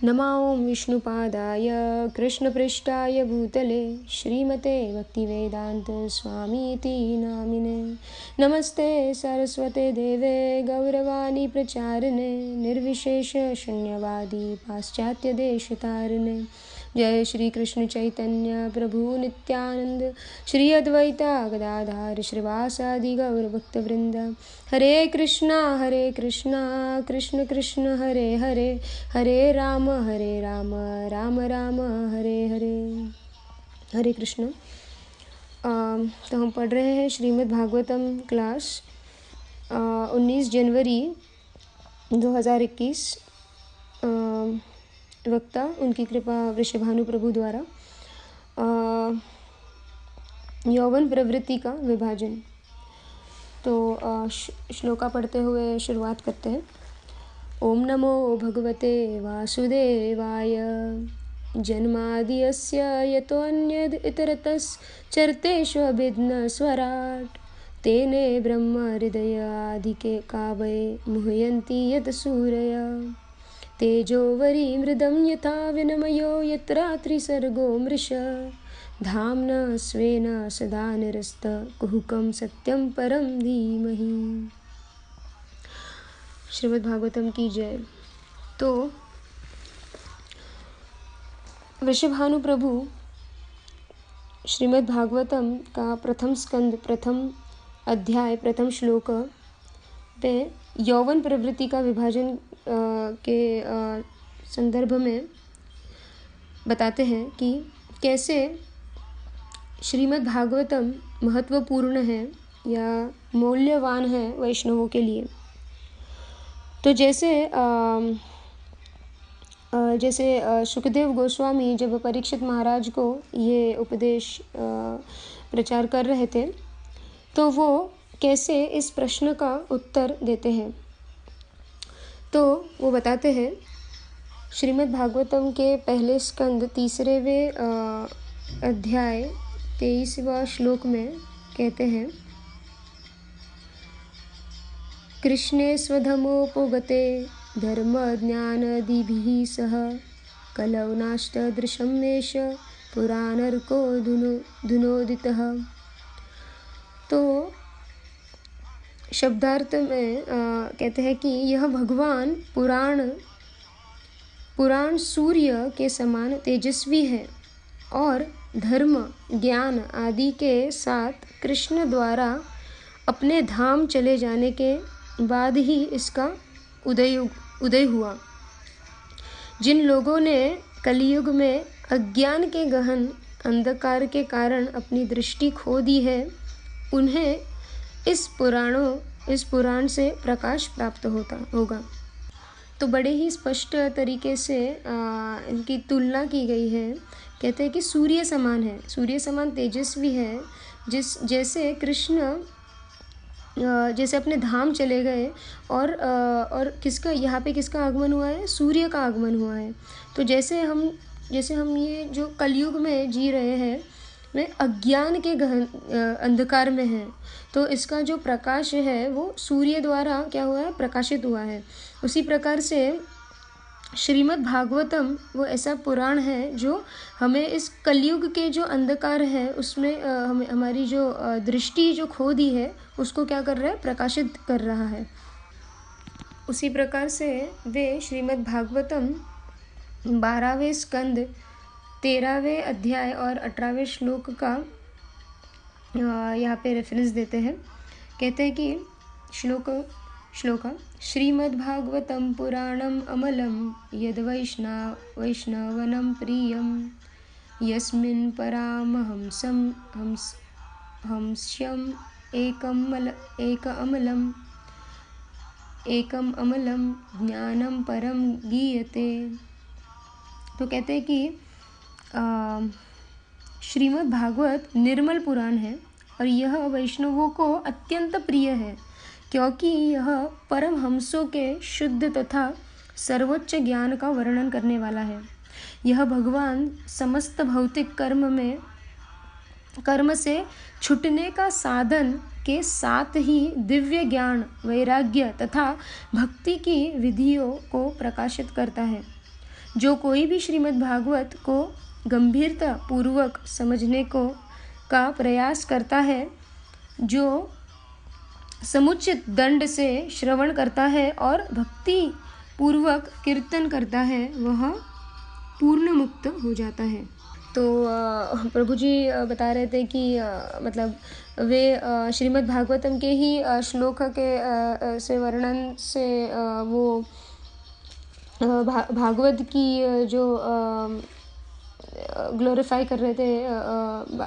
नमो विष्णुपादाय कृष्णपृष्ठाय भूतले श्रीमते भक्तिवेदांत स्वामीति नामिने। नमस्ते सरस्वते देवे गौरवाणी प्रचारिणे निर्विशेष शून्यवादी पाश्चात्य देशतारिणे। जय श्री कृष्ण चैतन्य प्रभु नित्यानंद श्री अद्वैता गदाधार श्रीवासादि गौरभक्तवृंद। हरे कृष्णा कृष्ण कृष्ण हरे हरे, हरे राम राम राम हरे हरे। हरे कृष्ण। तो हम पढ़ रहे हैं श्रीमद् भागवतम क्लास 19 जनवरी 2021। वक्ता उनकी कृपा वृषभानु प्रभु द्वारा यौवन प्रवृत्ति का विभाजन। तो श्लोका पढ़ते हुए शुरुआत करते हैं। ओम नमो भगवते वासुदेवाय जन्माद्यस्य यतोऽन्यद् इतरतश्चरतेषु अभिघ्नस्वराट् तेने ब्रह्म हृदयाधिके कावये मुह्यन्ति यत् सूरयः। तेजोवरी मृदं यथा विनिमयो यत्र रात्रिसर्गो मृषा धाम्ना स्वेन सदा निरस्तकुहकं सत्यं परं धीमहि। श्रीमद् भागवतम की जय। तो वृषभानु प्रभु श्रीमद् भागवतम का प्रथम स्कंद प्रथम अध्याय प्रथम श्लोक पे यौवन प्रवृत्ति का विभाजन के संदर्भ में बताते हैं कि कैसे श्रीमद् भागवतम महत्वपूर्ण है या मूल्यवान है वैष्णवों के लिए। तो जैसे सुखदेव गोस्वामी जब परीक्षित महाराज को ये उपदेश प्रचार कर रहे थे तो वो कैसे इस प्रश्न का उत्तर देते हैं। तो वो बताते हैं श्रीमद् भागवतम के पहले स्कंद 3वें अध्याय 23वां श्लोक में कहते हैं, कृष्णे स्वधमोपगते धर्म ज्ञानादिभिः सह कलौ नाष्टदृशं मेष पुराणर्को धुनोदितः। तो शब्दार्थ में कहते हैं कि यह भगवान पुराण सूर्य के समान तेजस्वी है और धर्म ज्ञान आदि के साथ कृष्ण द्वारा अपने धाम चले जाने के बाद ही इसका उदय हुआ। जिन लोगों ने कलियुग में अज्ञान के गहन अंधकार के कारण अपनी दृष्टि खो दी है उन्हें इस पुराण से प्रकाश प्राप्त होगा। तो बड़े ही स्पष्ट तरीके से इनकी तुलना की गई है। कहते हैं कि सूर्य समान है, सूर्य समान तेजस्वी है। जैसे कृष्ण जैसे अपने धाम चले गए और यहाँ पे किसका आगमन हुआ है? सूर्य का आगमन हुआ है। तो जैसे हम ये जो कलयुग में जी रहे हैं में अज्ञान के गहन अंधकार में है, तो इसका जो प्रकाश है वो सूर्य द्वारा क्या हुआ है? प्रकाशित हुआ है। उसी प्रकार से श्रीमद् भागवतम वो ऐसा पुराण है जो हमें इस कलयुग के जो अंधकार है उसमें हमारी जो दृष्टि जो खो दी है उसको क्या कर रहा है? प्रकाशित कर रहा है। उसी प्रकार से वे श्रीमद् भागवतम 12वें स्कंद 13वें अध्याय और 18वें श्लोक का यहाँ पे रेफरेंस देते हैं। कहते हैं कि श्लोका श्रीमद्भागवतं पुराणम् अमलं यद् वैष्णवनं प्रियं यस्मिन् हंस्यम् एकम् अमलं ज्ञानं परम गीयते। तो कहते हैं कि श्रीमद् भागवत निर्मल पुराण है और यह वैष्णवों को अत्यंत प्रिय है क्योंकि यह परमहंसों के शुद्ध तथा सर्वोच्च ज्ञान का वर्णन करने वाला है। यह भगवान समस्त भौतिक कर्म से छूटने का साधन के साथ ही दिव्य ज्ञान वैराग्य तथा भक्ति की विधियों को प्रकाशित करता है। जो कोई भी श्रीमद् भागवत को गंभीरता पूर्वक समझने का प्रयास करता है, जो समुचित दंड से श्रवण करता है और भक्ति पूर्वक कीर्तन करता है, वह पूर्ण मुक्त हो जाता है। तो प्रभु जी बता रहे थे कि मतलब वे श्रीमद् भागवतम के ही श्लोक के से वर्णन से वो भागवत की जो ग्लोरीफाई कर रहे थे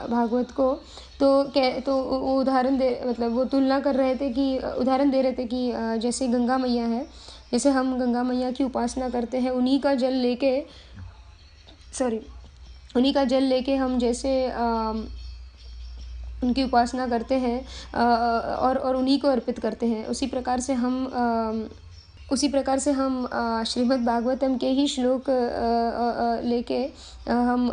भागवत को, तो वो उदाहरण दे, मतलब वो तुलना कर रहे थे कि उदाहरण दे रहे थे कि जैसे गंगा मैया है, जैसे हम गंगा मैया की उपासना करते हैं, उन्हीं का जल लेके हम जैसे उनकी उपासना करते हैं और उन्हीं को अर्पित करते हैं, उसी प्रकार से हम श्रीमद् भागवतम के ही श्लोक लेके हम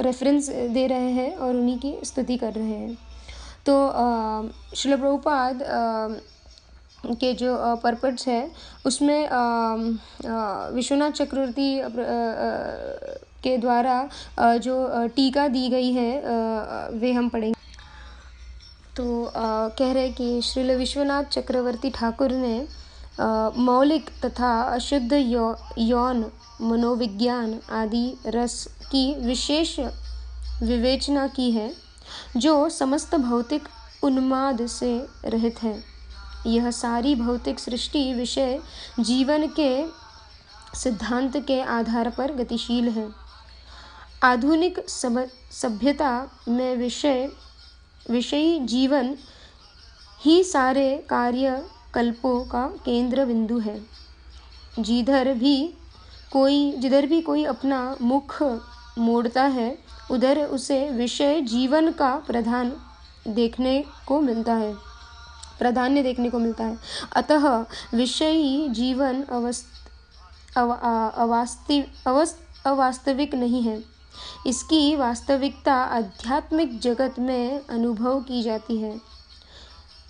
रेफरेंस दे रहे हैं और उन्हीं की स्तुति कर रहे हैं। तो श्रील प्रभुपाद के जो पर्पट्स है उसमें विश्वनाथ चक्रवर्ती के द्वारा जो टीका दी गई है वे हम पढ़ेंगे। तो कह रहे कि श्रील विश्वनाथ चक्रवर्ती ठाकुर ने मौलिक तथा अशुद्ध यौन मनोविज्ञान आदि रस की विशेष विवेचना की है, जो समस्त भौतिक उन्माद से रहित है। यह सारी भौतिक सृष्टि विषय जीवन के सिद्धांत के आधार पर गतिशील है। आधुनिक सभ्यता में विषयी जीवन ही सारे कार्यकल्पों का केंद्र बिंदु है। जिधर भी कोई अपना मुख मोड़ता है, उधर उसे विषय जीवन का प्राधान्य देखने को मिलता है। अतः विषयी जीवन अवास्तविक नहीं है। इसकी वास्तविकता आध्यात्मिक जगत में अनुभव की जाती है।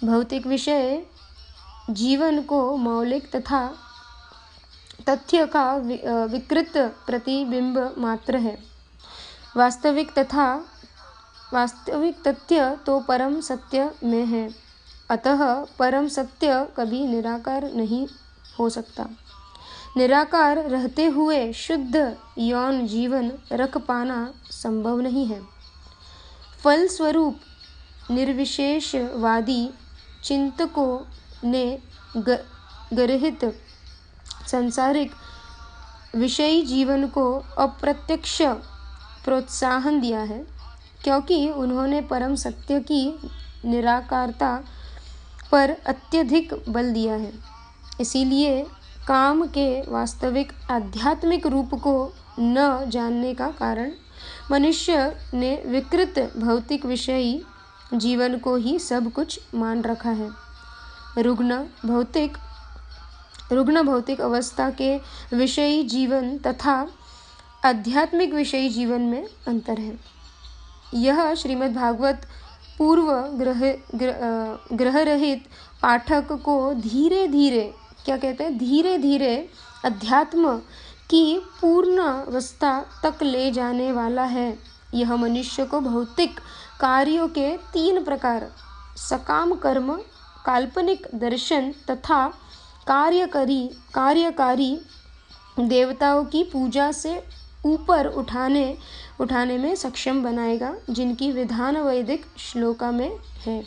भौतिक विषय जीवन को मौलिक तथा तथ्य का विकृत प्रतिबिंब मात्र है। वास्तविक तथ्य तो परम सत्य में है। अतः परम सत्य कभी निराकार नहीं हो सकता। निराकार रहते हुए शुद्ध यौन जीवन रख पाना संभव नहीं है। फलस्वरूप निर्विशेषवादी चिंतकों ने गर्हित सांसारिक विषयी जीवन को अप्रत्यक्ष प्रोत्साहन दिया है, क्योंकि उन्होंने परम सत्य की निराकारता पर अत्यधिक बल दिया है। इसीलिए काम के वास्तविक आध्यात्मिक रूप को न जानने का कारण मनुष्य ने विकृत भौतिक विषयी जीवन को ही सब कुछ मान रखा है। रुग्ण भौतिक अवस्था के विषयी जीवन तथा आध्यात्मिक विषयी जीवन में अंतर है। यह श्रीमद् भागवत पूर्व ग्रह रहित पाठक को धीरे धीरे अध्यात्म की पूर्ण अवस्था तक ले जाने वाला है। यह मनुष्य को भौतिक कार्यों के 3 प्रकार, सकाम कर्म, काल्पनिक दर्शन तथा कार्यकारी देवताओं की पूजा से ऊपर उठाने में सक्षम बनाएगा, जिनकी विधान वैदिक श्लोका में है।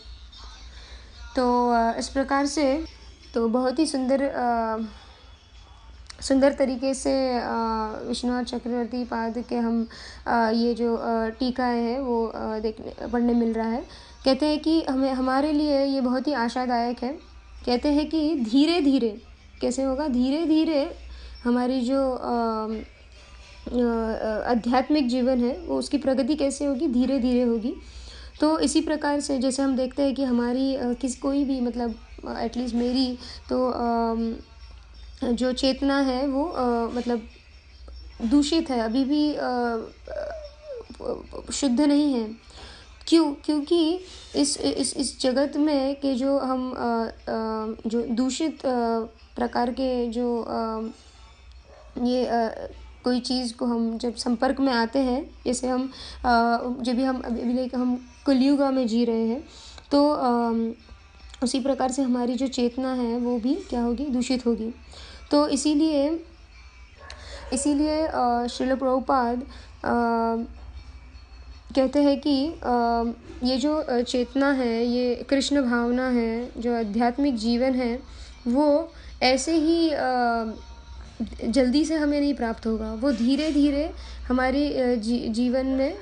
तो इस प्रकार से तो बहुत ही सुंदर तरीके से विश्वनाथ चक्रवर्ती पाद के हम ये जो टीका है वो पढ़ने मिल रहा है। कहते हैं कि हमारे लिए ये बहुत ही आशादायक है। कहते हैं कि धीरे धीरे कैसे होगा, धीरे धीरे हमारी जो आध्यात्मिक जीवन है वो उसकी प्रगति कैसे होगी, धीरे धीरे होगी। तो इसी प्रकार से जैसे हम देखते हैं कि हमारी कोई भी मतलब एटलीस्ट मेरी तो जो चेतना है वो मतलब दूषित है, अभी भी शुद्ध नहीं है। क्योंकि इस जगत में के जो हम जो दूषित प्रकार के जो ये कोई चीज़ को हम जब संपर्क में आते हैं, जैसे हम जब भी हम अभी लाइक हम कलयुगा में जी रहे हैं, तो उसी प्रकार से हमारी जो चेतना है वो भी क्या होगी, दूषित होगी। तो इसीलिए इसीलिए श्रील प्रभुपाद कहते हैं कि ये जो चेतना है, ये कृष्ण भावना है, जो आध्यात्मिक जीवन है, वो ऐसे ही जल्दी से हमें नहीं प्राप्त होगा। वो धीरे धीरे हमारे जीवन में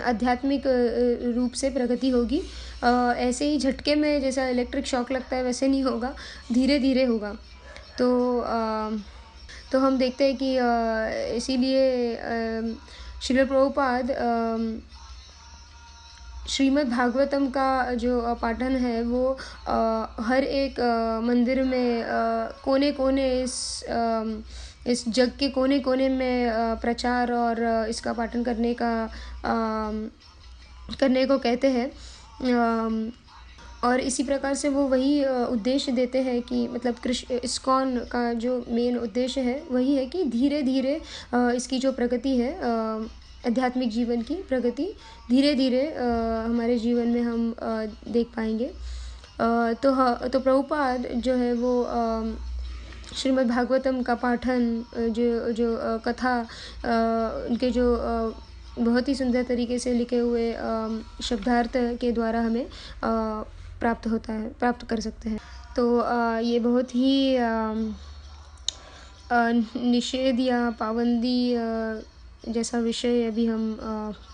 आध्यात्मिक रूप से प्रगति होगी। ऐसे ही झटके में जैसा इलेक्ट्रिक शॉक लगता है वैसे नहीं होगा, धीरे धीरे होगा। तो हम देखते हैं कि इसीलिए श्रील प्रभुपाद श्रीमद् भागवतम का जो पाठन है वो हर एक मंदिर में कोने कोने इस जग के कोने कोने में प्रचार और इसका पाठन करने को कहते हैं। और इसी प्रकार से वो वही उद्देश्य देते हैं कि मतलब इस्कॉन का जो मेन उद्देश्य है वही है कि धीरे धीरे इसकी जो प्रगति है, आध्यात्मिक जीवन की प्रगति धीरे धीरे हमारे जीवन में हम देख पाएंगे। तो प्रभुपाद जो है वो श्रीमद् भागवतम का पाठन जो कथा उनके जो बहुत ही सुंदर तरीके से लिखे हुए शब्दार्थ के द्वारा हमें प्राप्त कर सकते हैं। तो ये बहुत ही निषेध या पाबंदी जैसा विषय अभी हम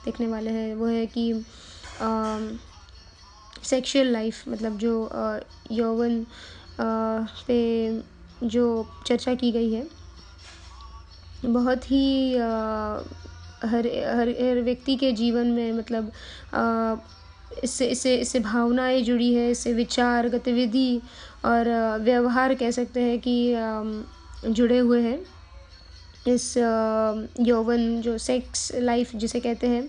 देखने वाले हैं, वो है कि सेक्सुअल लाइफ, मतलब जो यौवन पे जो चर्चा की गई है, बहुत ही हर व्यक्ति के जीवन में मतलब इससे भावनाएं जुड़ी है, इससे विचार, गतिविधि और व्यवहार कह सकते हैं कि जुड़े हुए हैं। इस यौवन जो सेक्स लाइफ जिसे कहते हैं,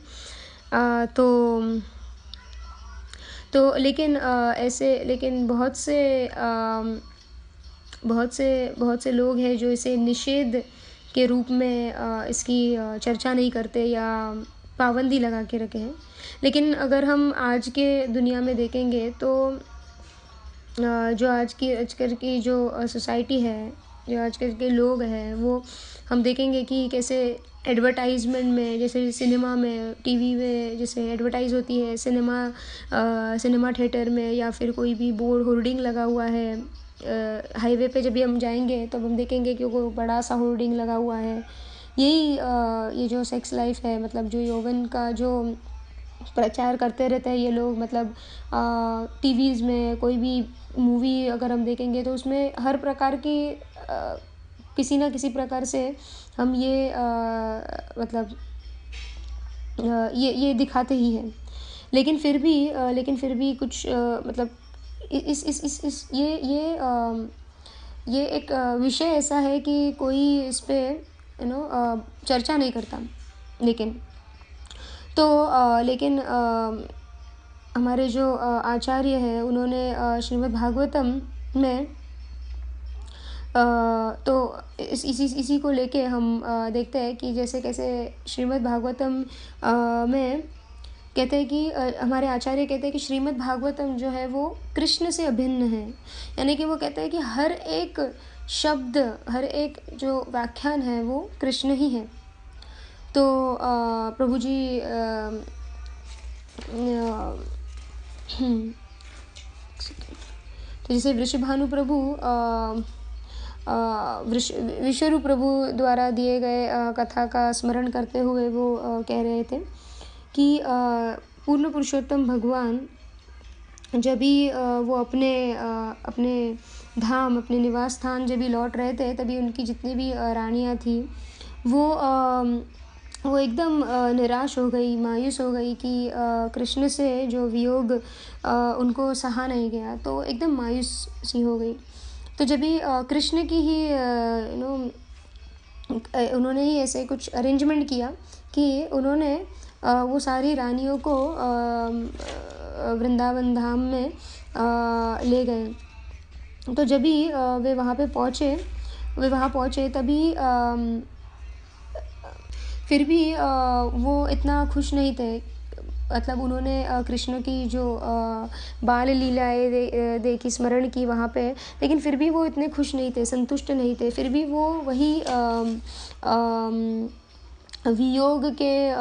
तो लेकिन बहुत से लोग हैं जो इसे निषेध के रूप में इसकी चर्चा नहीं करते या पाबंदी लगा के रखे हैं। लेकिन अगर हम आज के दुनिया में देखेंगे तो जो आजकल की जो सोसाइटी है, जो आजकल के लोग हैं, वो हम देखेंगे कि कैसे एडवर्टाइजमेंट में, जैसे सिनेमा में, टीवी में जैसे एडवर्टाइज़ होती है, सिनेमा थिएटर में, या फिर कोई भी बोर्ड होर्डिंग लगा हुआ है हाईवे पे जब भी हम जाएंगे तो हम देखेंगे कि वो बड़ा सा होर्डिंग लगा हुआ है। ये जो सेक्स लाइफ है, मतलब जो यौवन का जो प्रचार करते रहते हैं ये लोग, मतलब टीवीज़ में कोई भी मूवी अगर हम देखेंगे तो उसमें हर प्रकार की किसी ना किसी प्रकार से हम ये मतलब ये दिखाते ही हैं। लेकिन फिर भी कुछ मतलब इस ये एक विषय ऐसा है कि कोई इस पे चर्चा नहीं करता। लेकिन हमारे जो आचार्य हैं उन्होंने श्रीमद् भागवतम में तो इसी को लेके हम देखते हैं कि जैसे कैसे श्रीमद् भागवतम में कहते हैं कि हमारे आचार्य कहते हैं कि श्रीमद् भागवतम जो है वो कृष्ण से अभिन्न है। यानी कि वो कहते हैं कि हर एक शब्द, हर एक जो व्याख्यान है वो कृष्ण ही है। तो प्रभु जी तो जैसे वृषभानु प्रभु विश्वरूप प्रभु द्वारा दिए गए कथा का स्मरण करते हुए वो कह रहे थे कि पूर्ण पुरुषोत्तम भगवान जब भी वो अपने धाम, अपने निवास स्थान जब भी लौट रहे थे, तभी उनकी जितनी भी रानियाँ थी वो एकदम निराश हो गई, मायूस हो गई कि कृष्ण से जो वियोग उनको सहा नहीं गया, तो एकदम मायूस सी हो गई। तो जब भी कृष्ण की ही उन्होंने ही ऐसे कुछ अरेंजमेंट किया कि उन्होंने वो सारी रानियों को वृंदावन धाम में ले गए। तो जब भी वे वहाँ पे पहुँचे वे वहाँ पहुँचे तभी फिर भी वो इतना खुश नहीं थे। मतलब उन्होंने कृष्ण की जो बाल लीलाएँ देखी, स्मरण की वहाँ पे, लेकिन फिर भी वो इतने खुश नहीं थे, संतुष्ट नहीं थे। फिर भी वो वही वियोग के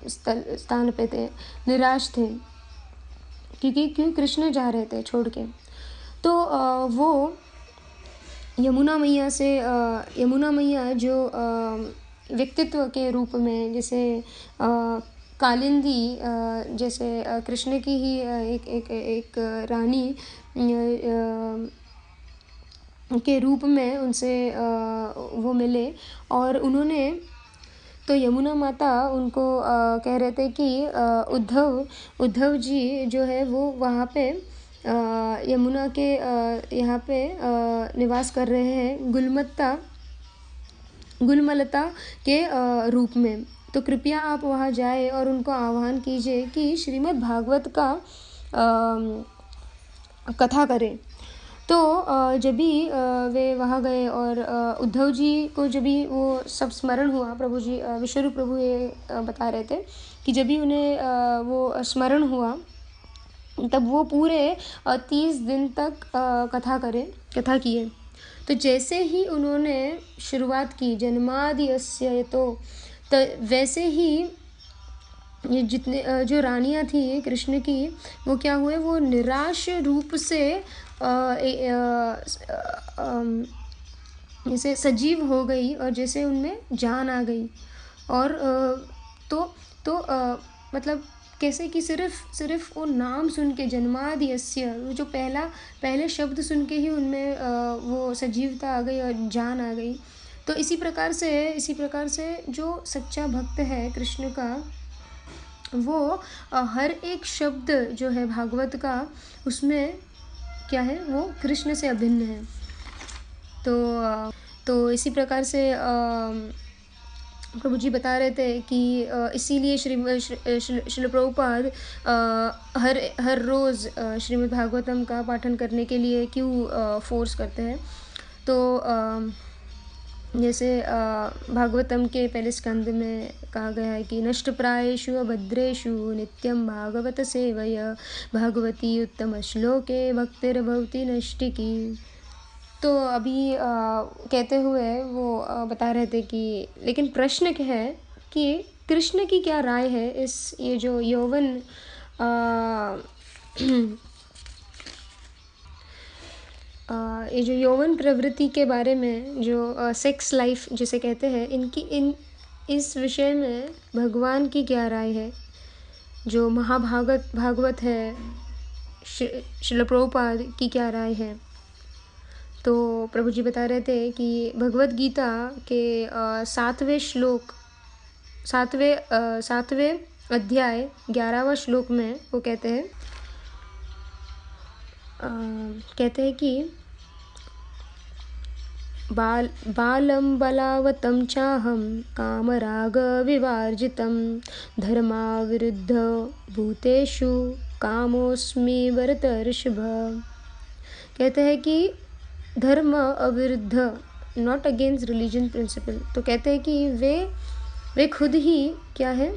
स्थान पे थे, निराश थे, क्यों कृष्ण जा रहे थे छोड़ के। तो वो यमुना मैया जो व्यक्तित्व के रूप में, जैसे कालिंदी, जैसे कृष्ण की ही एक रानी के रूप में उनसे वो मिले, और उन्होंने तो यमुना माता उनको कह रहे थे कि उद्धव जी जो है वो वहाँ पे यमुना के यहाँ पे निवास कर रहे हैं गुलमलता के रूप में। तो कृपया आप वहाँ जाए और उनको आह्वान कीजिए कि श्रीमद् भागवत का कथा करें। तो जब भी वे वहाँ गए और उद्धव जी को जब भी वो सब स्मरण हुआ, प्रभु जी विश्वरूप प्रभु ये बता रहे थे कि जब भी उन्हें वो स्मरण हुआ, तब वो पूरे 30 दिन तक कथा किए। तो जैसे ही उन्होंने शुरुआत की जन्माद्यस्य तो वैसे ही ये जितने जो रानियाँ थी कृष्ण की, वो क्या हुए, वो निराश रूप से जैसे सजीव हो गई और जैसे उनमें जान आ गई। और मतलब कैसे कि सिर्फ वो नाम सुन के, जन्माद्यस्य, जो पहले शब्द सुन के ही उनमें वो सजीवता आ गई और जान आ गई। तो इसी प्रकार से जो सच्चा भक्त है कृष्ण का, वो हर एक शब्द जो है भागवत का, उसमें क्या है, वो कृष्ण से अभिन्न है। तो इसी प्रकार से प्रभु जी बता रहे थे कि इसीलिए श्रील प्रभुपाद हर रोज़ श्रीमद् भागवतम का पाठन करने के लिए क्यों फोर्स करते हैं। तो जैसे भागवतम के पहले स्कंद में कहा गया है कि नष्ट प्रायेषु अभद्रेषु नित्यं भागवत सेवय भगवती उत्तम श्लोके भक्तिर्भवति नष्टिकी। तो अभी कहते हुए वो बता रहे थे कि लेकिन प्रश्न क्या है कि कृष्ण की क्या राय है इस ये जो यौवन प्रवृत्ति के बारे में, जो सेक्स लाइफ जिसे कहते हैं, इस विषय में भगवान की क्या राय है। जो भागवत है, श्रील प्रभुपाद की क्या राय है। तो प्रभु जी बता रहे थे कि भगवत गीता के 7वें अध्याय 11वां श्लोक में वो कहते हैं कि बालं बलावतं चाहं कामराग विवर्जितं धर्माविरुद्ध भूतेषु कामोऽस्मि भरतर्षभ। कहते हैं कि धर्म अविरुद्ध, नॉट अगेंस्ट रिलीजन प्रिंसिपल। तो कहते हैं कि वे खुद ही क्या है,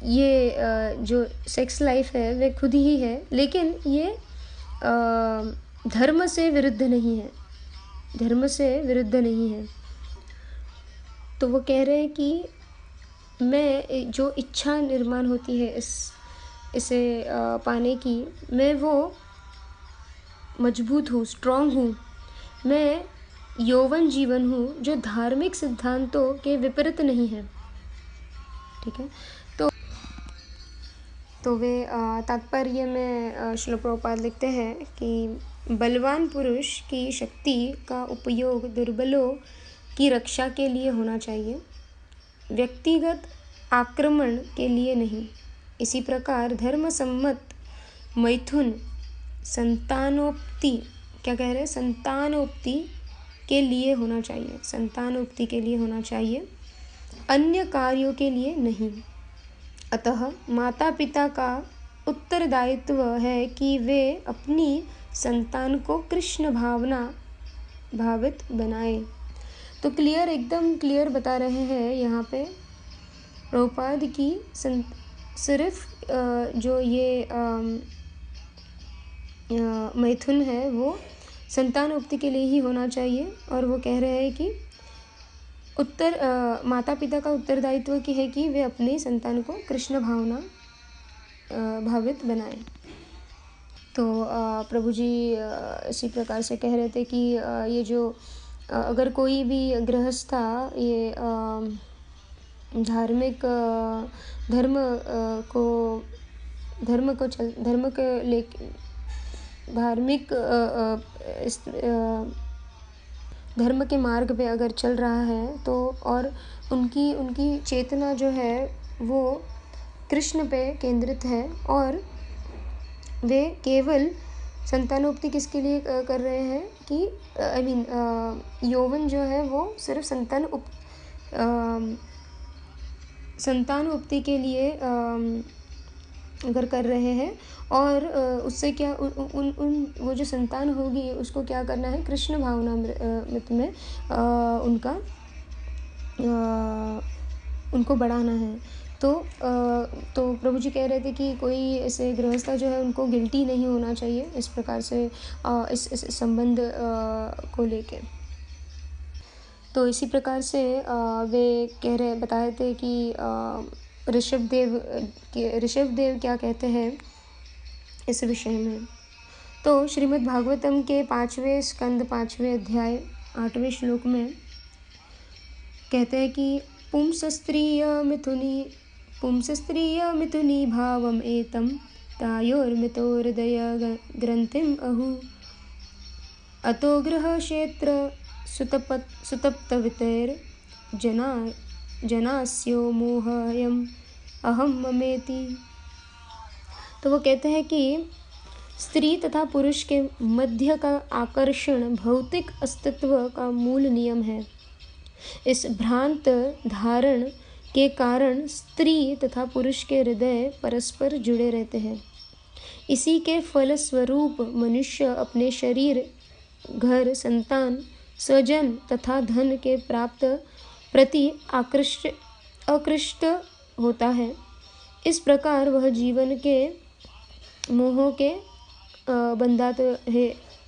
ये जो सेक्स लाइफ है वे खुद ही है, लेकिन ये धर्म से विरुद्ध नहीं है। तो वो कह रहे हैं कि मैं जो इच्छा निर्माण होती है इसे पाने की, मैं वो मजबूत हूँ, स्ट्रॉन्ग हूँ। मैं यौवन जीवन हूँ जो धार्मिक सिद्धांतों के विपरीत नहीं है। ठीक है। तो वे तात्पर्य में श्रील प्रभुपाद लिखते हैं कि बलवान पुरुष की शक्ति का उपयोग दुर्बलों की रक्षा के लिए होना चाहिए, व्यक्तिगत आक्रमण के लिए नहीं। इसी प्रकार धर्म सम्मत मैथुन संतानोक्ति के लिए होना चाहिए, अन्य कार्यों के लिए नहीं। अतः माता पिता का उत्तरदायित्व है कि वे अपनी संतान को कृष्ण भावना भावित बनाए। तो क्लियर, एकदम क्लियर बता रहे हैं यहाँ पे प्रभुपाद की सिर्फ जो ये मैथुन है वो संतानोक्ति के लिए ही होना चाहिए। और वो कह रहे हैं कि माता पिता का उत्तरदायित्व की है कि वे अपने संतान को कृष्ण भावना भावित बनाएं। तो प्रभु जी इसी प्रकार से कह रहे थे कि ये जो अगर कोई भी गृहस्था ये धार्मिक धर्म के ले धार्मिक धर्म के मार्ग पे अगर चल रहा है तो और उनकी चेतना जो है वो कृष्ण पे केंद्रित है और वे केवल संतानोक्ति किसके लिए कर रहे हैं कि यौवन जो है वो सिर्फ संतानोक्ति के लिए अगर कर रहे हैं और उससे क्या वो जो संतान होगी उसको क्या करना है, कृष्ण भावना मृत में उनको बढ़ाना है। तो प्रभु जी कह रहे थे कि कोई ऐसे गृहस्थ जो है उनको गिल्टी नहीं होना चाहिए इस प्रकार से इस संबंध को लेके। तो इसी प्रकार से वे बताए थे कि ऋषभ देव क्या कहते हैं इस विषय में। तो श्रीमद् भागवतम के 5वें स्कंद 5वें अध्याय 8वें श्लोक में कहते हैं कि पुंसस्त्रिय मिथुनी भावम एतम तायोर्मितोर्दय ग्रंथिम अहु अतो गृह क्षेत्र सुतप्तवितैर जनास्यो मोहयम अहम ममेति। तो वो कहते हैं कि स्त्री तथा पुरुष के मध्य का आकर्षण भौतिक अस्तित्व का मूल नियम है। इस भ्रांत धारण के कारण स्त्री तथा पुरुष के हृदय परस्पर जुड़े रहते हैं। इसी के फलस्वरूप मनुष्य अपने शरीर, घर, संतान, स्वजन तथा धन के प्राप्त प्रति आकृष्ट होता है। इस प्रकार वह जीवन के मोह के बंधात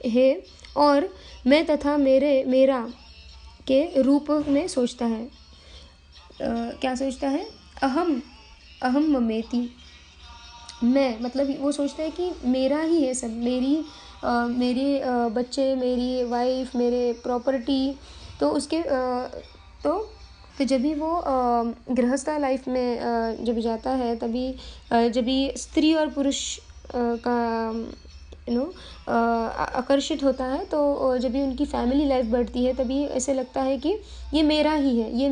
है और मैं तथा मेरा के रूप में सोचता है। क्या सोचता है? अहम ममेति, मैं, मतलब वो सोचता है कि मेरा ही है सब, मेरे बच्चे, मेरी वाइफ, मेरे प्रॉपर्टी। तो उसके तो जब भी वो गृहस्था लाइफ में जब जाता है तभी जब भी स्त्री और पुरुष का आकर्षित होता है तो जब भी उनकी फैमिली लाइफ बढ़ती है तभी ऐसे लगता है कि ये मेरा ही है, ये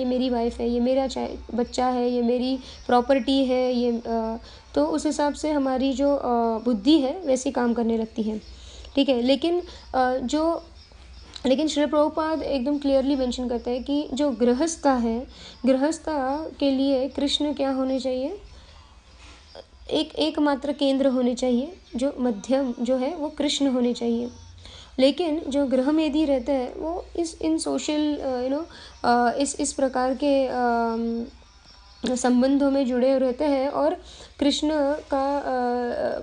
मेरी वाइफ है, ये मेरा बच्चा है, ये मेरी प्रॉपर्टी है, ये तो उस हिसाब से हमारी जो बुद्धि है वैसी काम करने लगती है। ठीक है, लेकिन श्री प्रभुपाद एकदम क्लियरली मेंशन करते हैं कि जो गृहस्था है, गृहस्था के लिए कृष्ण क्या होने चाहिए? एकमात्र केंद्र होने चाहिए, जो मध्यम जो है वो कृष्ण होने चाहिए। लेकिन जो गृहमेधी रहते हैं वो इन सोशल इस प्रकार के संबंधों में जुड़े रहते हैं और कृष्ण का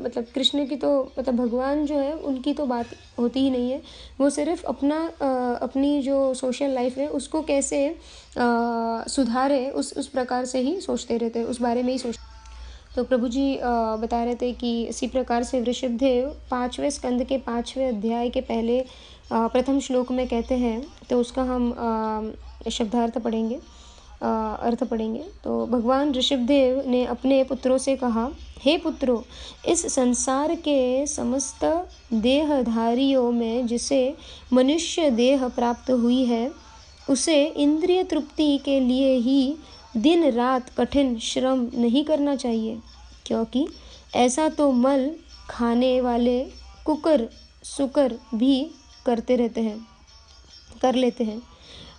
मतलब कृष्ण की तो मतलब भगवान जो है उनकी तो बात होती ही नहीं है। वो सिर्फ अपनी जो सोशल लाइफ है उसको कैसे सुधारे उस प्रकार से ही सोचते रहते हैं, उस बारे में ही सोचते। तो प्रभु जी बता रहे थे कि इसी प्रकार से वृषभदेव 5वें स्कंद के 5वें अध्याय के पहले प्रथम श्लोक में कहते हैं। तो उसका हम शब्दार्थ पढ़ेंगे, अर्थ पढ़ेंगे। तो भगवान ऋषभदेव ने अपने पुत्रों से कहा, हे पुत्रों, इस संसार के समस्त देहधारियों में जिसे मनुष्य देह प्राप्त हुई है उसे इंद्रिय तृप्ति के लिए ही दिन रात कठिन श्रम नहीं करना चाहिए, क्योंकि ऐसा तो मल खाने वाले कुकर सुकर भी कर लेते हैं।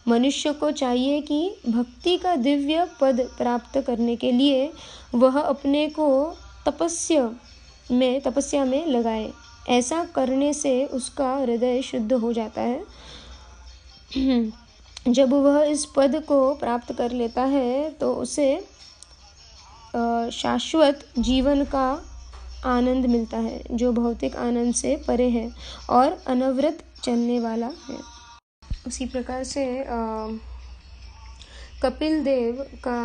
मनुष्य को चाहिए कि भक्ति का दिव्य पद प्राप्त करने के लिए वह अपने को तपस्या में लगाए ऐसा करने से उसका हृदय शुद्ध हो जाता है। जब वह इस पद को प्राप्त कर लेता है तो उसे शाश्वत जीवन का आनंद मिलता है, जो भौतिक आनंद से परे है और अनवरत चलने वाला है। उसी प्रकार से कपिल देव का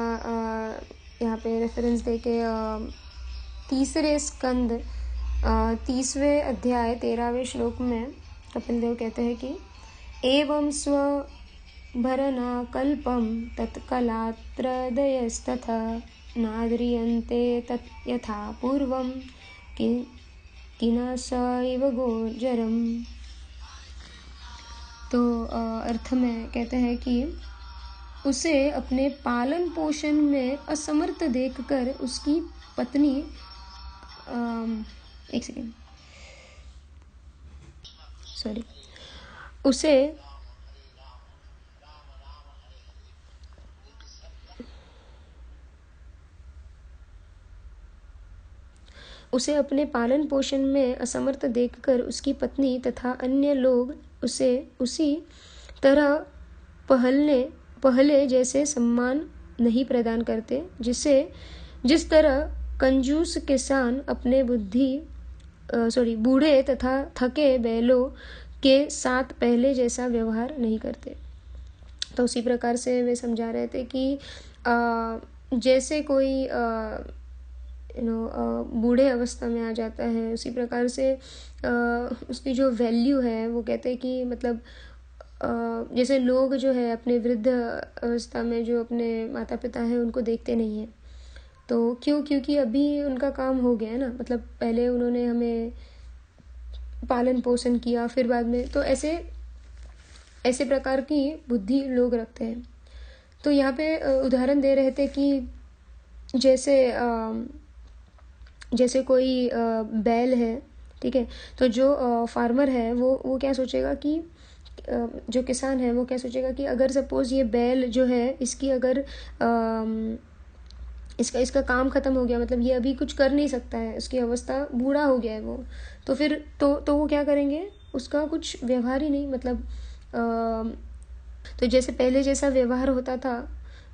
यहाँ पे रेफरेंस देके तीसरे स्कंद 30वें अध्याय 13वें श्लोक में कपिल देव कहते हैं कि एवं स्वभरना कल्पम तत्कलात्रदयस्तथा नाद्रियन्ते तत् यथा पूर्वं किना स इव गोचरम। तो अर्थ में कहते हैं कि उसे अपने पालन पोषण में असमर्थ देखकर उसकी पत्नी एक सेकेंड सॉरी उसे अपने पालन पोषण में असमर्थ देखकर उसकी पत्नी तथा अन्य लोग उसे उसी तरह पहले जैसे सम्मान नहीं प्रदान करते, जिस तरह कंजूस किसान अपने बूढ़े तथा थके बैलों के साथ पहले जैसा व्यवहार नहीं करते। तो उसी प्रकार से वे समझा रहे थे कि जैसे कोई बूढ़े अवस्था में आ जाता है, उसी प्रकार से उसकी जो वैल्यू है वो कहते हैं कि मतलब जैसे लोग जो है अपने वृद्ध अवस्था में जो अपने माता पिता है उनको देखते नहीं हैं। तो क्योंकि अभी उनका काम हो गया है ना, मतलब पहले उन्होंने हमें पालन पोषण किया, फिर बाद में तो ऐसे प्रकार की बुद्धि लोग रखते हैं। तो यहाँ पे उदाहरण दे रहे थे कि जैसे कोई बैल है, ठीक है, तो जो फार्मर है वो क्या सोचेगा कि जो किसान है वो क्या सोचेगा कि अगर सपोज ये बैल जो है इसकी अगर इसका काम खत्म हो गया, मतलब ये अभी कुछ कर नहीं सकता है, उसकी अवस्था बूढ़ा हो गया है वो, तो फिर तो वो क्या करेंगे, उसका कुछ व्यवहार ही नहीं, मतलब तो जैसे पहले जैसा व्यवहार होता था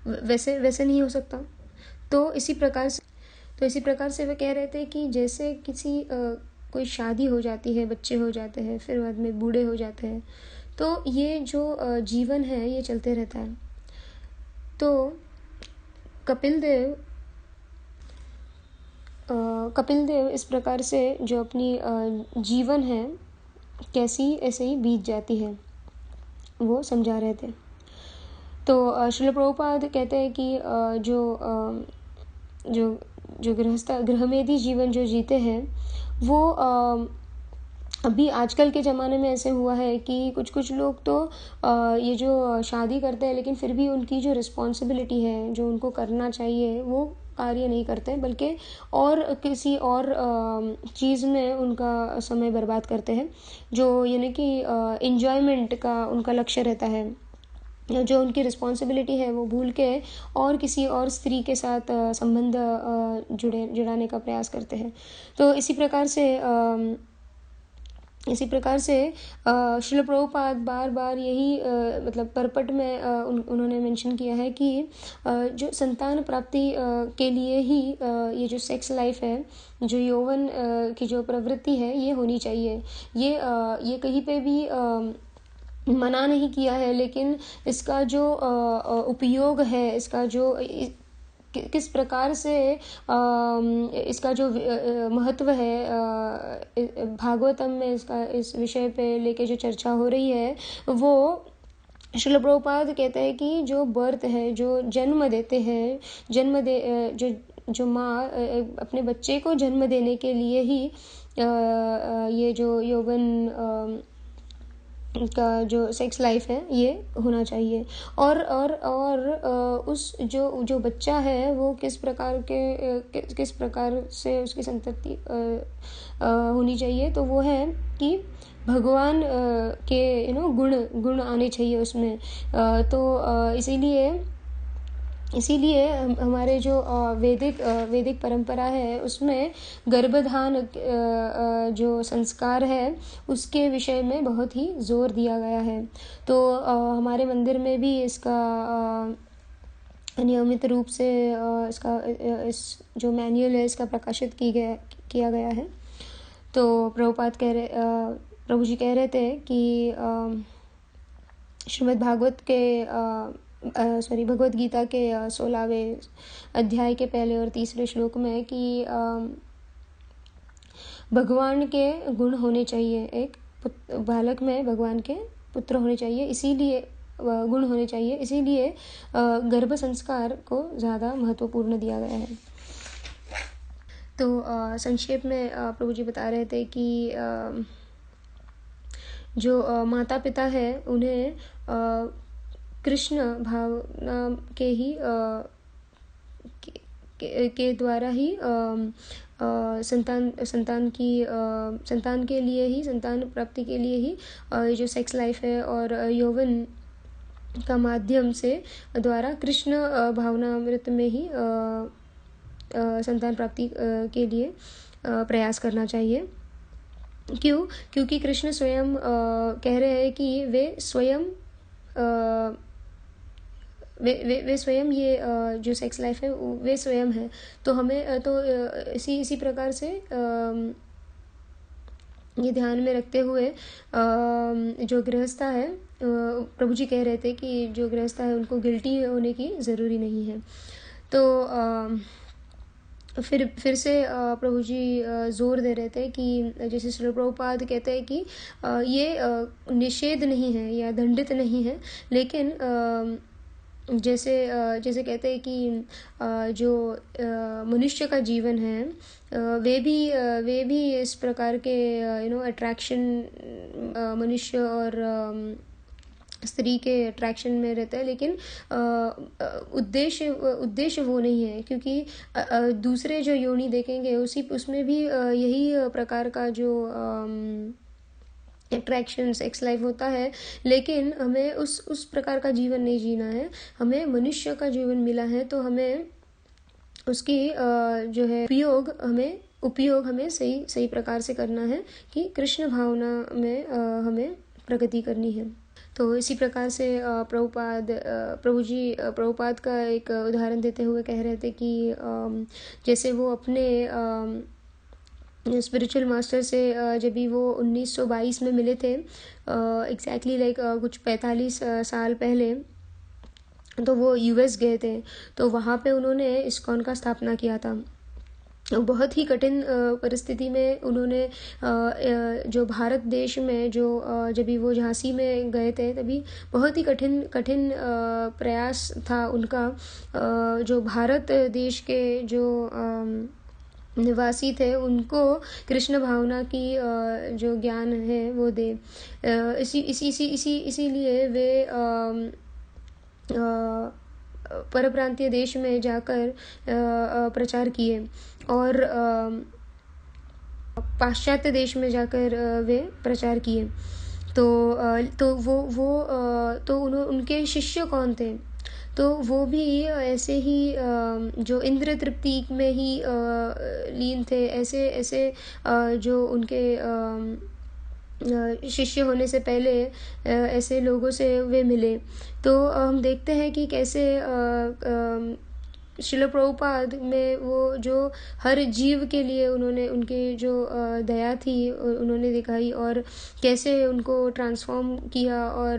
वैसे नहीं हो सकता। तो इसी प्रकार से वे कह रहे थे कि जैसे कोई शादी हो जाती है, बच्चे हो जाते हैं, फिर बाद में बूढ़े हो जाते हैं, तो ये जो जीवन है ये चलते रहता है। तो कपिल देव इस प्रकार से जो अपनी जीवन है कैसी ऐसे ही बीत जाती है वो समझा रहे थे। तो श्रील प्रभुपाद कहते हैं कि जो गृहमेधी जीवन जो जीते हैं वो अभी आजकल के ज़माने में ऐसे हुआ है कि कुछ लोग तो ये जो शादी करते हैं लेकिन फिर भी उनकी जो रिस्पॉन्सिबिलिटी है, जो उनको करना चाहिए, वो कार्य नहीं करते, बल्कि और किसी और चीज़ में उनका समय बर्बाद करते हैं, जो यानी कि एन्जॉयमेंट का उनका लक्ष्य रहता है। जो उनकी रिस्पॉन्सिबिलिटी है वो भूल के और किसी और स्त्री के साथ संबंध जुड़ाने का प्रयास करते हैं। तो इसी प्रकार से श्रील प्रभुपाद बार बार यही मतलब परपट में उन्होंने मेंशन किया है कि जो संतान प्राप्ति के लिए ही ये जो सेक्स लाइफ है, जो यौवन की जो प्रवृत्ति है ये होनी चाहिए। ये कहीं पे भी मना नहीं किया है, लेकिन इसका जो उपयोग है, इसका जो किस प्रकार से इसका जो महत्व है भागवतम में इसका इस विषय पे लेके जो चर्चा हो रही है, वो श्रील प्रभुपाद कहते हैं कि जो बर्थ है, जो जन्म देते हैं, जो माँ अपने बच्चे को जन्म देने के लिए ही ये जो यौवन का जो सेक्स लाइफ है ये होना चाहिए। और उस जो बच्चा है वो किस प्रकार से उसकी संतति होनी चाहिए, तो वो है कि भगवान के गुण आने चाहिए उसमें। तो इसीलिए इसीलिए हमारे जो वैदिक परंपरा है उसमें गर्भधान जो संस्कार है उसके विषय में बहुत ही जोर दिया गया है। तो हमारे मंदिर में भी इसका नियमित रूप से इस जो मैनुअल है इसका प्रकाशित किया गया है। तो प्रभु जी कह रहे थे कि श्रीमद् भागवत के भगवत गीता के 16वें अध्याय के पहले और तीसरे श्लोक में कि भगवान के गुण होने चाहिए, एक बालक में भगवान के पुत्र होने चाहिए, इसीलिए गुण होने चाहिए, इसीलिए गर्भ संस्कार को ज़्यादा महत्वपूर्ण दिया गया है। तो संक्षेप में प्रभु जी बता रहे थे कि जो माता पिता है उन्हें कृष्ण भावना के ही के द्वारा ही संतान के लिए ही, संतान प्राप्ति के लिए ही जो सेक्स लाइफ है और यौवन का माध्यम से द्वारा कृष्ण भावनामृत में ही संतान प्राप्ति के लिए प्रयास करना चाहिए। क्योंकि कृष्ण स्वयं कह रहे हैं कि वे स्वयं ये जो सेक्स लाइफ है वे स्वयं है। तो हमें तो इसी प्रकार से ये ध्यान में रखते हुए जो गृहस्था है, प्रभु जी कह रहे थे कि जो गृहस्था है उनको गिल्टी होने की ज़रूरी नहीं है। तो फिर से प्रभु जी जोर दे रहे थे कि जैसे श्रील प्रभुपाद कहते हैं कि ये निषेध नहीं है या दंडित नहीं है, लेकिन जैसे कहते हैं कि जो मनुष्य का जीवन है वे भी इस प्रकार के अट्रैक्शन मनुष्य और स्त्री के अट्रैक्शन में रहता है, लेकिन उद्देश्य वो नहीं है। क्योंकि दूसरे जो योनि देखेंगे उसमें भी यही प्रकार का जो अट्रैक्शन सेक्स लाइफ होता है, लेकिन हमें उस प्रकार का जीवन नहीं जीना है। हमें मनुष्य का जीवन मिला है तो हमें उसकी जो है उपयोग हमें सही प्रकार से करना है कि कृष्ण भावना में हमें प्रगति करनी है। तो इसी प्रकार से प्रभुपाद का एक उदाहरण देते हुए कह रहे थे कि जैसे वो अपने स्पिरिचुअल मास्टर से जब भी वो 1922 में मिले थे, एग्जैक्टली लाइक कुछ 45 साल पहले, तो वो यूएस गए थे। तो वहाँ पे उन्होंने इस्कॉन का स्थापना किया था। बहुत ही कठिन परिस्थिति में उन्होंने जो भारत देश में जो जब भी वो झांसी में गए थे तभी बहुत ही कठिन प्रयास था उनका, जो भारत देश के जो निवासी थे उनको कृष्ण भावना की जो ज्ञान है वो दे। इसीलिए वे परप्रांतीय देश में जाकर प्रचार किए और पाश्चात्य देश में जाकर वे प्रचार किए। तो उनके शिष्य कौन थे? तो वो भी ऐसे ही जो इंद्र तृप्ति में ही लीन थे, ऐसे जो उनके शिष्य होने से पहले ऐसे लोगों से वे मिले। तो हम देखते हैं कि कैसे श्रील प्रभुपाद में वो जो हर जीव के लिए उन्होंने उनके जो दया थी उन्होंने दिखाई और कैसे उनको ट्रांसफॉर्म किया और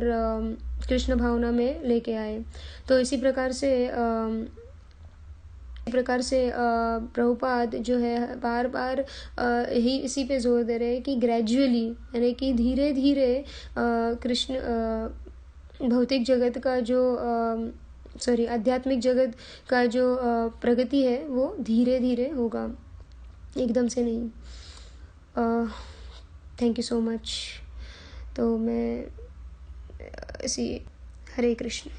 कृष्ण भावना में लेके आए। तो इसी प्रकार से प्रभुपाद जो है बार बार ही इसी पे जोर दे रहे हैं कि ग्रेजुअली, यानी कि धीरे धीरे कृष्ण भौतिक जगत का जो आध्यात्मिक जगत का जो प्रगति है वो धीरे धीरे होगा, एकदम से नहीं। Thank you so much. तो मैं हरे कृष्ण।